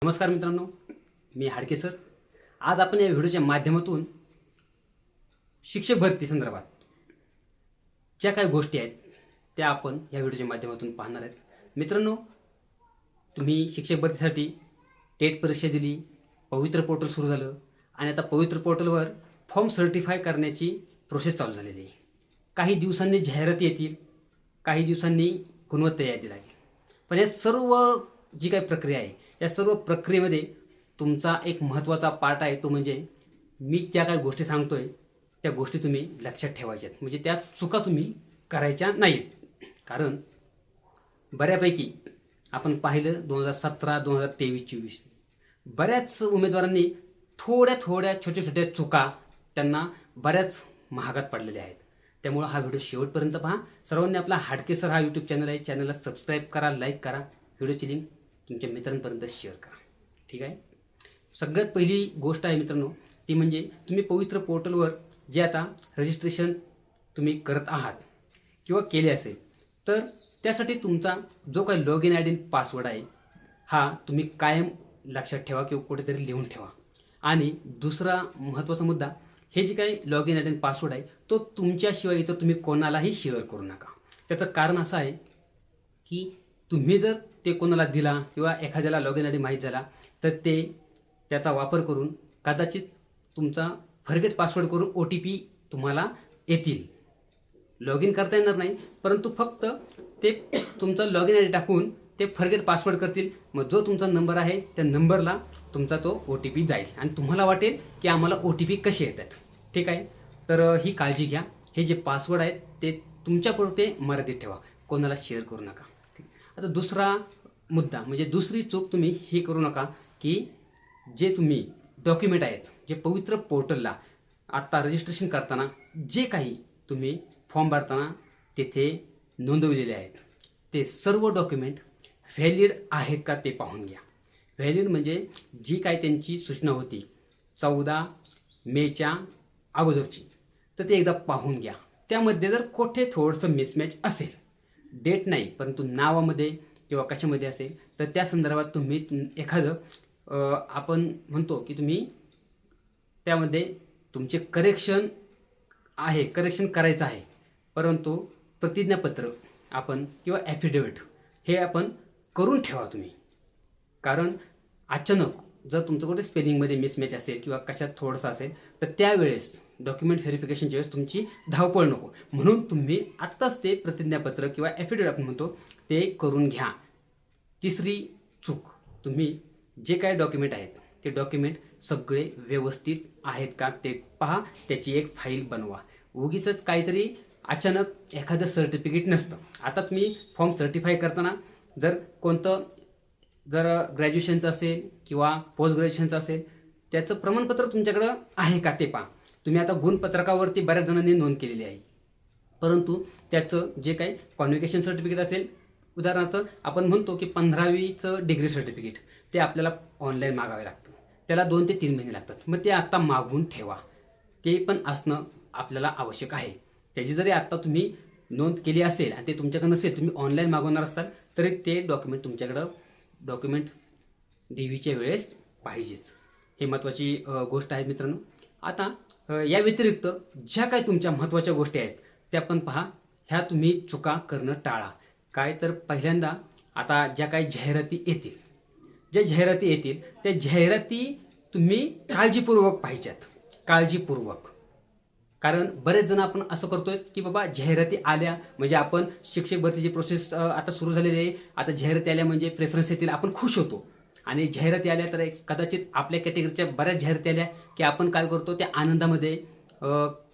नमस्कार मित्रांनो, मी हाडके सर. आज आपण या व्हिडिओच्या माध्यमातून शिक्षक भरती संदर्भात ज्या काही गोष्टी आहेत त्या आपण या व्हिडिओच्या माध्यमातून पाहणार आहेत. मित्रांनो, तुम्ही शिक्षक भरतीसाठी टेट परीक्षा दिली, पवित्र पोर्टल सुरू झालं आणि आता पवित्र पोर्टलवर फॉर्म सर्टिफाय करण्याची प्रोसेस चालू झालेली आहे. काही दिवसांनी जाहिराती येतील, काही दिवसांनी गुणवत्ता यादी लागेल. पण या सर्व जी काही प्रक्रिया आहे या सर्व प्रक्रियेमध्ये तुमचा एक महत्त्वाचा पार्ट आहे, तो म्हणजे मी ज्या काही गोष्टी सांगतोय त्या गोष्टी तुम्ही लक्षात ठेवायच्या आहेत. म्हणजे त्या चुका तुम्ही करायच्या नाहीत. कारण बऱ्यापैकी आपण पाहिलं 2017, 2023, 24 बऱ्याच उमेदवारांनी थोड्या छोट्या छोट्या चुका त्यांना बऱ्याच महागात पडलेल्या आहेत. त्यामुळे हा व्हिडिओ शेवटपर्यंत पहा. सर्वांनी आपला हाडके सर हा यूट्यूब चॅनल आहे, चॅनलला सबस्क्राईब करा, लाईक करा, व्हिडिओची लिंक तुमच्या मित्रांपर्यंत शेअर करा. ठीक आहे. सगळ्यात पहिली गोष्ट आहे मित्रांनो, ती म्हणजे तुम्ही पवित्र पोर्टलवर जे आता रजिस्ट्रेशन तुम्ही करत आहात किंवा केले असेल तर त्यासाठी तुमचा जो काही log in I D password आहे हा तुम्ही कायम लक्षात ठेवा किंवा कुठेतरी लिहून ठेवा. आणि दुसरा महत्त्वाचा मुद्दा, हे जे काही log in I D password आहे तो तुमच्याशिवाय इतर तुम्ही कोणालाही शेअर करू नका. त्याचं कारण असं आहे की तुम्ही जर ते कोणाला दिला किंवा एखाद्याला लॉग इन आय डी माहीत झाला तर ते त्याचा वापर करून कदाचित तुमचा फॉरगेट पासवर्ड करून OTP तुम्हाला येतील. लॉग इन करता येणार नाही, परंतु फक्त ते तुमचा लॉग इन आय डी टाकून ते फॉरगेट पासवर्ड करतील. मग जो तुमचा नंबर आहे त्या नंबरला तुमचा तो OTP जाईल आणि तुम्हाला वाटेल की आम्हाला OTP कसे येतात. ठीक आहे. तर ही काळजी घ्या. हे जे पासवर्ड आहेत ते तुमच्यापुरते मर्यादित ठेवा, कोणाला शेअर करू नका. आता दुसरा मुद्दा म्हणजे दुसरी चूक तुम्ही ही करू नका की जे तुम्ही डॉक्युमेंट आहेत, जे पवित्र पोर्टलला आत्ता रजिस्ट्रेशन करताना जे काही तुम्ही फॉर्म भरताना तेथे नोंदवलेले आहेत ते सर्व डॉक्युमेंट व्हॅलिड आहेत का ते पाहून घ्या. व्हॅलिड म्हणजे जी काही त्यांची सूचना होती 14 मेच्या अगोदरची, तर ते एकदा पाहून घ्या. त्यामध्ये जर कुठे थोडंसं मिसमॅच असेल, डेट नाही परंतु नावामध्ये किंवा कशामध्ये असेल, तर त्या संदर्भात तुम्ही एखादं आपण म्हणतो की तुम्ही त्यामध्ये तुमचे करेक्शन करायचं आहे, परंतु प्रतिज्ञापत्र आपण किंवा ॲफिडेविट हे आपण करून ठेवा तुम्ही. कारण अचानक जर तुमचं कुठे स्पेलिंगमध्ये मिसमॅच असेल किंवा कशात थोडंसं असेल तर त्यावेळेस डॉक्युमेंट व्हेरिफिकेशनच्या वेळेस तुमची धावपळ नको, म्हणून तुम्ही आत्ताच ते प्रतिज्ञापत्र किंवा ॲफिडेविट आपण म्हणतो ते करून घ्या. तिसरी चूक, तुम्ही जे काही डॉक्युमेंट आहेत ते डॉक्युमेंट सगळे व्यवस्थित आहेत का ते पहा, त्याची एक फाईल बनवा. उगीच काहीतरी अचानक एखादं सर्टिफिकेट नसतं. आता तुम्ही फॉर्म सर्टिफाय करताना जर ग्रॅज्युएशनचं असेल किंवा पोस्ट ग्रॅज्युएशनचं असेल त्याचं प्रमाणपत्र तुमच्याकडं आहे का ते पहा. तुम्ही आता गुणपत्रकावरती बऱ्याच जणांनी नोंद केलेली आहे, परंतु त्याचं जे काही कॉन्व्होकेशन सर्टिफिकेट असेल, उदाहरणार्थ आपण म्हणतो की 15वीचं डिग्री सर्टिफिकेट, ते आपल्याला ऑनलाईन मागावे लागतं. त्याला 2 ते 3 महिने लागतात. मग ते आत्ता मागवून ठेवा, ते पण असणं आपल्याला आवश्यक आहे. त्याची जरी आत्ता तुम्ही नोंद केली असेल आणि ते तुमच्याकडे नसेल, तुम्ही ऑनलाईन मागवणार असाल तरी ते डॉक्युमेंट तुमच्याकडं डॉक्युमेंट DVच्या वेळेस पाहिजेच. हे महत्त्वाची गोष्ट आहे मित्रांनो. आता या व्यतिरिक्त ज्या काही तुमच्या महत्त्वाच्या गोष्टी आहेत त्या पण पहा. ह्या तुम्ही चुका करणं टाळा. काय तर पहिल्यांदा आता ज्या काही जाहिराती येतील त्या जाहिराती तुम्ही काळजीपूर्वक पाहिजेत, काळजीपूर्वक. कारण बरेच जण आपण असं करतोय की बाबा जाहिराती आल्या म्हणजे आपण शिक्षक भरतीची प्रोसेस आता सुरू झालेली आहे, आता जाहिराती आल्या म्हणजे प्रेफरन्स येतील, आपण खुश होतो. आणि जाहिराती आल्या तर कदाचित आपल्या कॅटेगरीच्या बऱ्याच जाहिराती आल्या की आपण काय करतो, त्या आनंदामध्ये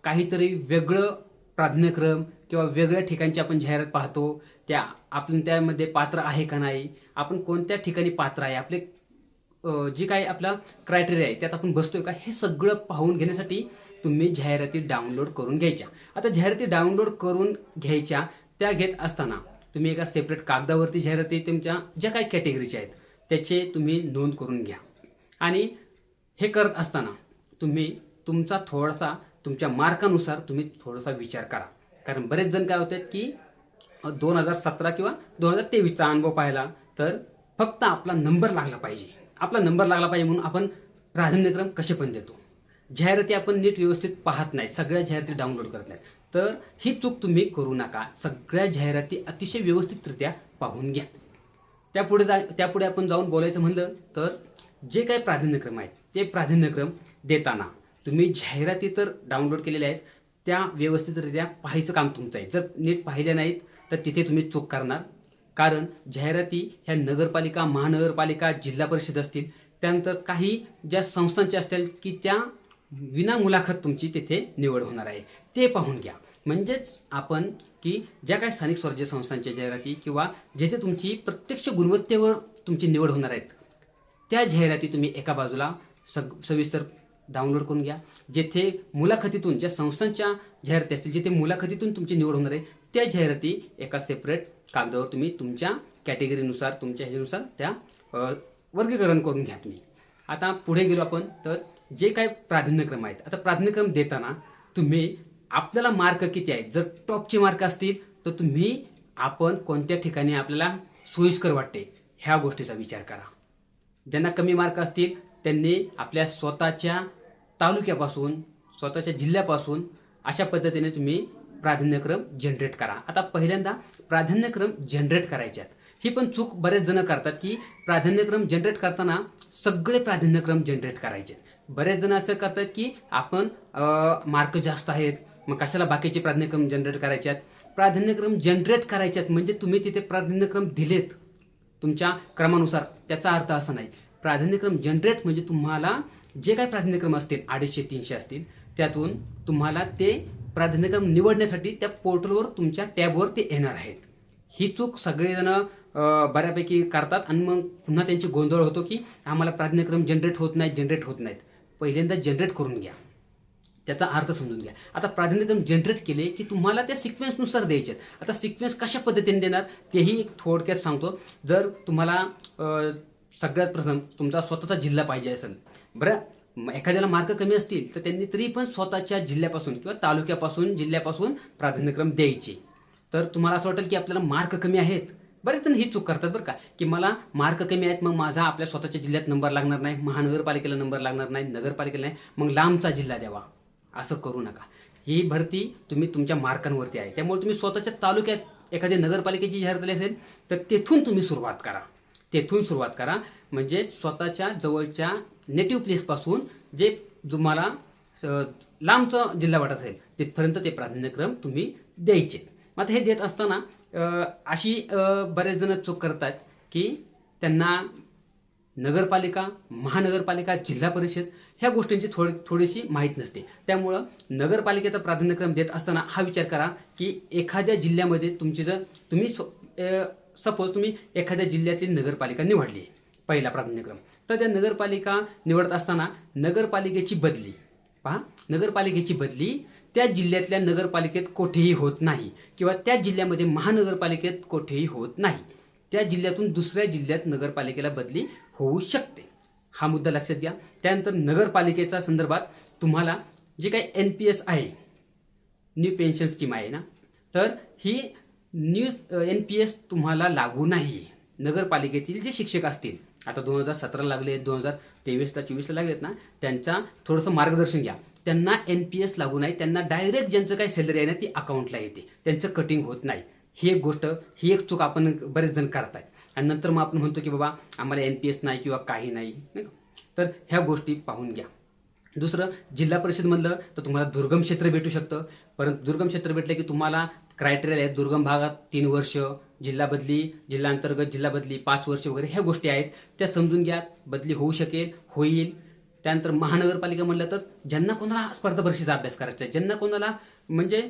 काहीतरी वेगळं प्राधान्यक्रम किंवा वेगळ्या ठिकाणची आपण जाहिरात पाहतो. आपण त्यामध्ये पात्र आहे का नाही, आपण कोणत्या ठिकाणी पात्र आहे, आपले जी काही आपला क्रायटेरिया आहे त्यात आपण बसतोय का, हे सगळं पाहून घेण्यासाठी तुम्ही जाहिराती डाउनलोड करून घ्यायच्या. आता जाहिराती डाउनलोड करून घ्यायच्या, त्या घेत असताना तुम्ही एका सेपरेट कागदावरती जाहिराती तुमच्या ज्या काही कॅटेगरीच्या आहेत त्याचे तुम्ही नोंद करून घ्या. आणि हे करत असताना तुम्ही तुमच्या मार्कानुसार तुम्ही थोडासा विचार करा. कारण बरेच जण काय होतात की 2017 किंवा 2023चा अनुभव पाहिला तर फक्त आपला नंबर लागला पाहिजे आपला नंबर लागला पाहिजे म्हणून आपण प्राधान्यक्रम कसे पण देतो. जाहिराती आपण नीट व्यवस्थित पाहत नाही, सगळ्या जाहिराती डाउनलोड करत नाहीत. तर ही चूक तुम्ही करू नका. सगळ्या जाहिराती अतिशय व्यवस्थितरित्या पाहून घ्या. त्यापुढे आपण जाऊन बोलायचं म्हणलं तर जे काही प्राधान्यक्रम आहेत ते प्राधान्यक्रम देताना तुम्ही जाहिराती तर डाउनलोड केलेल्या आहेत, त्या व्यवस्थितरित्या पाहायचं काम तुमचं आहे. जर नीट पाहिल्या नाहीत तर तिथे तुम्ही चूक करणार. कारण जाहिराती ह्या नगरपालिका, महानगरपालिका, जिल्हा परिषद असतील, त्यानंतर काही ज्या संस्थांच्या असतील की त्या विना मुलाखत तुमची तिथे निवड होणार आहे, ते पाहून घ्या. म्हणजेच आपण की ज्या काही स्थानिक स्वराज्य संस्थांच्या जाहिराती किंवा जेथे तुमची प्रत्यक्ष गुणवत्तेवर तुमची निवड होणार आहेत, त्या जाहिराती तुम्ही एका बाजूला सविस्तर डाउनलोड करून घ्या. जेथे मुलाखतीतून, ज्या संस्थांच्या जाहिराती असतील जिथे मुलाखतीतून तुमची निवड होणार आहे, त्या जाहिराती एका सेपरेट कागदावर तुम्ही तुमच्या कॅटेगरीनुसार, तुमच्या ह्याच्यानुसार त्या वर्गीकरण करून घ्या तुम्ही. आता पुढे गेलो आपण तर जे काही प्राधान्यक्रम आहेत, आता प्राधान्यक्रम देताना तुम्ही आपल्याला मार्क किती आहेत, जर टॉपचे मार्क असतील तर तुम्ही आपण कोणत्या ठिकाणी आपल्याला सोयीस्कर वाटते ह्या गोष्टीचा विचार करा. ज्यांना कमी मार्क असतील त्यांनी आपल्या स्वतःच्या तालुक्यापासून, स्वतःच्या जिल्ह्यापासून अशा पद्धतीने तुम्ही प्राधान्यक्रम जनरेट करा. आता पहिल्यांदा प्राधान्यक्रम जनरेट करायच्यात. ही पण चूक बरेच जण करतात की प्राधान्यक्रम जनरेट करताना सगळे प्राधान्यक्रम जनरेट करायचे. बरेच जण असं करतात की आपण मार्क जास्त आहेत मग कशाला बाकीचे प्राधान्यक्रम जनरेट करायच्यात. प्राधान्यक्रम जनरेट करायच्यात म्हणजे तुम्ही तिथे प्राधान्यक्रम दिलेत तुमच्या क्रमानुसार, त्याचा अर्थ असा नाही. प्राधान्यक्रम जनरेट म्हणजे तुम्हाला जे काही प्राधान्यक्रम असतील 250-300 असतील, त्यातून तुम्हाला ते प्राधान्यक्रम निवडण्यासाठी त्या पोर्टलवर तुमच्या टॅबवर ते येणार आहेत. ही चूक सगळेजण बऱ्यापैकी करतात आणि मग पुन्हा त्यांची गोंधळ होतो की आम्हाला प्राधान्यक्रम जनरेट होत नाहीत. पहिल्यांदा जनरेट करून घ्या, त्याचा अर्थ समजून घ्या. आता प्राधान्यक्रम जनरेट केले की तुम्हाला त्या सिक्वेन्सनुसार द्यायचे. आता सिक्वेन्स कशा पद्धतीने देणार तेही एक थोडक्यात सांगतो. जर तुम्हाला सगळ्यात प्रथम तुमचा स्वतःचा जिल्हा पाहिजे असेल, बरं, एखाद्याला मार्क कमी असतील तर त्यांनी तरी पण स्वतःच्या जिल्ह्यापासून किंवा तालुक्यापासून, जिल्ह्यापासून प्राधान्यक्रम द्यायचे. तर तुम्हाला असं वाटेल की आपल्याला मार्क कमी आहेत, बरेच जण ही चूक करतात बरं का, की मला मार्क कमी आहेत मग माझा आपल्या स्वतःच्या जिल्ह्यात नंबर लागणार नाही, महानगरपालिकेला नंबर लागणार नाही, नगरपालिकेला नाही, मग लांबचा जिल्हा द्यावा. असं करू नका. ही भरती तुम्ही तुमच्या मार्कांवरती आहे. त्यामुळे तुम्ही स्वतःच्या तालुक्यात एखाद्या नगरपालिकेची जाहिरात आली असेल तर तेथून तुम्ही सुरुवात करा. म्हणजे स्वतःच्या जवळच्या नेटिव्ह प्लेसपासून जे तुम्हाला लांबचा जिल्हा वाटत असेल तिथपर्यंत ते प्राधान्यक्रम तुम्ही द्यायचे. आता हे देत असताना अशी बरेच जण चूक करतात की त्यांना नगरपालिका, महानगरपालिका, जिल्हा परिषद ह्या गोष्टींची थोडीशी माहीत नसते. त्यामुळं नगरपालिकेचा प्राधान्यक्रम देत असताना हा विचार करा की एखाद्या जिल्ह्यामध्ये तुमची जर तुम्ही सपोज तुम्ही एखाद्या जिल्ह्यातली नगरपालिका निवडली आहे पहिला प्राधान्यक्रम, तर त्या नगरपालिका निवडत असताना नगरपालिकेची बदली त्या जिल्ह्यातल्या नगरपालिकेत कोठेही होत नाही किंवा त्या जिल्ह्यामध्ये महानगरपालिकेत कोठेही होत नाही. त्या जिल्ह्यातून दुसऱ्या जिल्ह्यात नगरपालिकेला बदली होऊ शकते. हा मुद्दा लक्षात घ्या. त्यानंतर नगरपालिकेच्या संदर्भात तुम्हाला जे काही NPS आहे, न्यू पेन्शन स्कीम आहे ना, तर ही न्यू NPS तुम्हाला लागू नाही. नगरपालिकेतील जे शिक्षक असतील, आता 2017 लागले, 2023ला 24ला लागलेत ना, त्यांचा थोडंसं मार्गदर्शन घ्या. त्यांना NPS लागू नाही, त्यांना डायरेक्ट ज्यांचं काही सॅलरी आहे ना ती अकाउंटला येते, त्यांचं कटिंग होत नाही. ही एक चूक आपण बरेच जण करतायत आणि नंतर मग आपण म्हणतो की बाबा आम्हाला NPS नाही किंवा काही नाही. तर ह्या गोष्टी पाहून घ्या. दुसरं, जिल्हा परिषद म्हणलं तर तुम्हाला दुर्गम क्षेत्र भेटू शकतं, परंतु दुर्गम क्षेत्र भेटलं की तुम्हाला क्रायटेरिया आहेत. दुर्गम भागात 3 वर्ष, जिल्हा बदली, जिल्हा अंतर्गत जिल्हा बदली 5 वर्ष वगैरे ह्या गोष्टी आहेत, त्या समजून घ्या. बदली होऊ शकेल, होईल. त्यानंतर महानगरपालिका म्हणलं तर ज्यांना कोणाला स्पर्धा परीक्षेचा अभ्यास करायचा आहे, ज्यांना कोणाला म्हणजे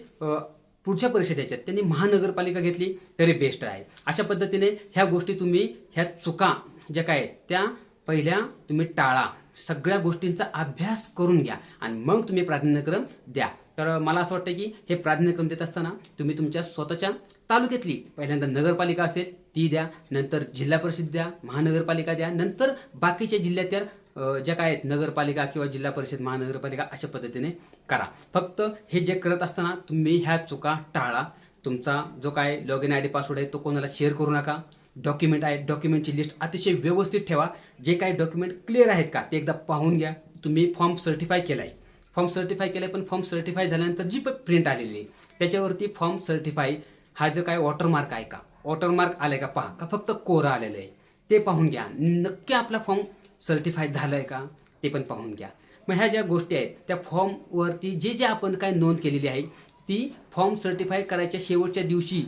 पुढच्या परीक्षा याच्यात त्यांनी महानगरपालिका घेतली तरी बेस्ट आहे. अशा पद्धतीने ह्या गोष्टी तुम्ही, ह्या चुका ज्या काय आहेत त्या पहिल्या तुम्ही टाळा. सगळ्या गोष्टींचा अभ्यास करून घ्या आणि मग तुम्ही प्राधान्यक्रम द्या. तर मला असं वाटतं की हे प्राधान्यक्रम देत असताना तुम्ही तुमच्या स्वतःच्या तालुक्यातली पहिल्यांदा नगरपालिका असेल ती द्या, नंतर जिल्हा परिषद द्या, महानगरपालिका द्या, नंतर बाकीच्या जिल्ह्यातील ज्या काय आहेत नगरपालिका किंवा जिल्हा परिषद, महानगरपालिका अशा पद्धतीने करा. फक्त हे जे करत असताना तुम्ही ह्या चुका टाळा. तुमचा जो काय लॉग इन ID पासवर्ड आहे तो कोणाला शेअर करू नका. डॉक्युमेंट आहेत डॉक्युमेंटची लिस्ट अतिशय व्यवस्थित ठेवा. जे काही डॉक्युमेंट क्लिअर आहेत का ते एकदा पाहून घ्या. तुम्ही फॉर्म सर्टिफाय केलाय, पण फॉर्म सर्टिफाय झाल्यानंतर जी प्रिंट आलेली आहे त्याच्यावरती फॉर्म सर्टिफाय हा जो काय वॉटरमार्क आहे का, वॉटरमार्क आलाय का पहा, का फक्त कोरा आलेलं आहे ते पाहून घ्या. नक्की आपला फॉर्म सर्टिफाय झालाय का ते पण पाहून घ्या. मग ह्या ज्या गोष्टी आहेत त्या फॉर्मवरती जे जे आपण काय नोंद केलेली आहे ती फॉर्म सर्टिफाय करायच्या शेवटच्या दिवशी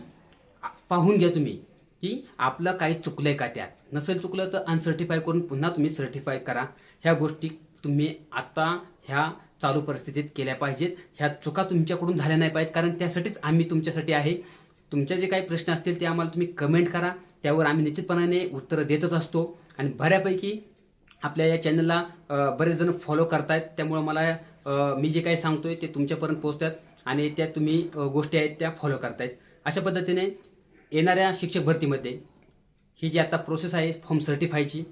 पाहून घ्या तुम्ही की आपलं काही चुकलंय का. त्यात नसेल चुकलं तर अनसर्टिफाय करून पुन्हा तुम्ही सर्टिफाय करा. ह्या गोष्टी तुम्ही आता ह्या चालू परिस्थितीत केल्या पाहिजेत. ह्या चुका तुमच्याकडून झाल्या नाही पाहिजेत, कारण त्यासाठीच आम्ही तुमच्यासाठी आहे. तुमचे जे काही प्रश्न असतील ते आम्हाला तुम्ही कमेंट करा, त्यावर आम्ही निश्चितपणाने उत्तरं देतच असतो. आणि बऱ्यापैकी आपल्या या चॅनलला बरेच जण फॉलो करतायत, त्यामुळे मला मी जे काही सांगतोय ते तुमच्यापर्यंत पोहोचतात आणि त्या तुम्ही गोष्टी आहेत त्या फॉलो करतायत. अशा पद्धतीने येणाऱ्या शिक्षक भरतीमध्ये ही जी आता प्रोसेस आहे फॉर्म सर्टिफायची,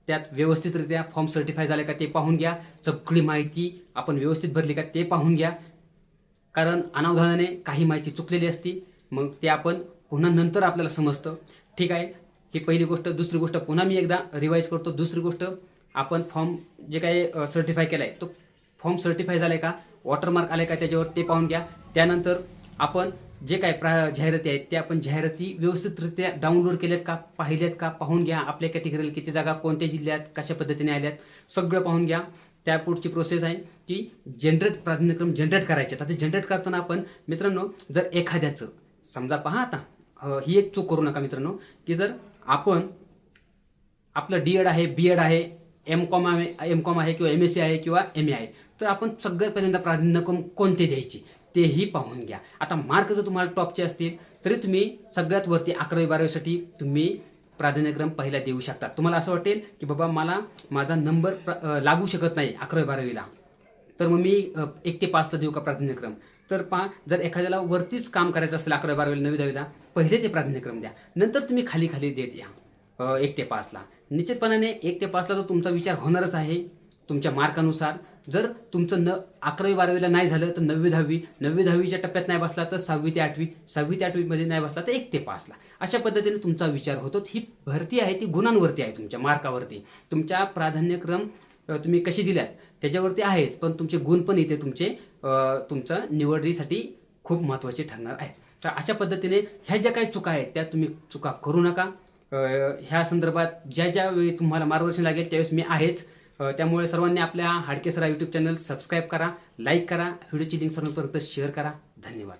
त्यात व्यवस्थितरित्या फॉर्म सर्टिफाय झाले का ते पाहून घ्या. सगळी माहिती आपण व्यवस्थित भरली का ते पाहून घ्या, कारण अनावधानाने काही माहिती चुकलेली असती, मग ते आपण पुन्हा नंतर आपल्याला समजतं. ठीक आहे, ही पहिली गोष्ट. दुसरी गोष्ट पुन्हा मी एकदा रिवाईज करतो. दुसरी गोष्ट, आपण फॉर्म जे काही सर्टिफाय केलाय तो फॉर्म सर्टिफाय झालाय का, वॉटरमार्क आलाय का त्याच्यावर ते पाहून घ्या. त्यानंतर आपण जे काय जाहिराती आहेत त्या आपण जाहिराती व्यवस्थितरित्या डाउनलोड केल्यात का, पाहिल्यात का पाहून घ्या. आपल्या कॅटेगरीला किती जागा, कोणत्या जिल्ह्यात, कशा पद्धतीने आल्यात सगळं पाहून घ्या. त्या पुढची प्रोसेस आहे की प्राधान्यक्रम जनरेट करायचे. आता जनरेट करताना आपण मित्रांनो, जर एखाद्याचं समजा पहा, आता ही एक चूक करू नका मित्रांनो, की जर आपण आपलं डीएड आहे, बीएड आहे, एमकॉम आहे किंवा एमएससी आहे किंवा एमए आहे, तर आपण सगळ्यात पहिल्यांदा प्राधान्यक्रम कोणते द्यायचे तेही पाहून घ्या. आता मार्क जर तुम्हाला टॉपचे असतील तरी तुम्ही सगळ्यात वरती 11वी-12वीसाठी तुम्ही प्राधान्यक्रम पहिला देऊ शकता. तुम्हाला असं वाटेल की बाबा मला माझा नंबर लागू शकत नाही 11वी-12वीला, तर मग मी 1 ते 5ला देऊ का प्राधान्यक्रम. तर पहा, जर एखाद्याला वरतीच काम करायचं असेल 11वी-12वीला, 9वी-10वीला, पहिले ते प्राधान्यक्रम द्या, नंतर तुम्ही खाली खाली देत या 1 ते 5ला. निश्चितपणाने 1 ते 5ला तर तुमचा विचार होणारच आहे तुमच्या मार्कानुसार. जर तुमचं 11वी-12वीला नाही झालं तर 9वी-10वी, 9वी-10वीच्या टप्प्यात नाही बसला तर 6वी ते 8वी, 6वी ते 8वीमध्ये नाही बसला तर 1 ते 5ला. अशा पद्धतीने तुमचा विचार होतो. ही भरती आहे ती गुणांवरती आहे, तुमच्या मार्कावरती. तुमच्या प्राधान्यक्रम तुम्ही कशी दिल्यात त्याच्यावरती आहेच, पण तुमचे गुण पण इथे तुमच्या निवडीसाठी खूप महत्त्वाचे ठरणार आहे. तर अशा पद्धतीने ह्या ज्या काही चुका आहेत त्या तुम्ही चुका करू नका. ह्या संदर्भात ज्या वेळी तुम्हाला मार्गदर्शन लागेल त्यावेळेस मी आहेच. त्यामुळे सर्वांनी आपल्या हाडके सर यूट्यूब चॅनल सबस्क्राईब करा, लाईक करा, व्हिडिओची लिंक सर्वांपर्यंत शेअर करा. धन्यवाद.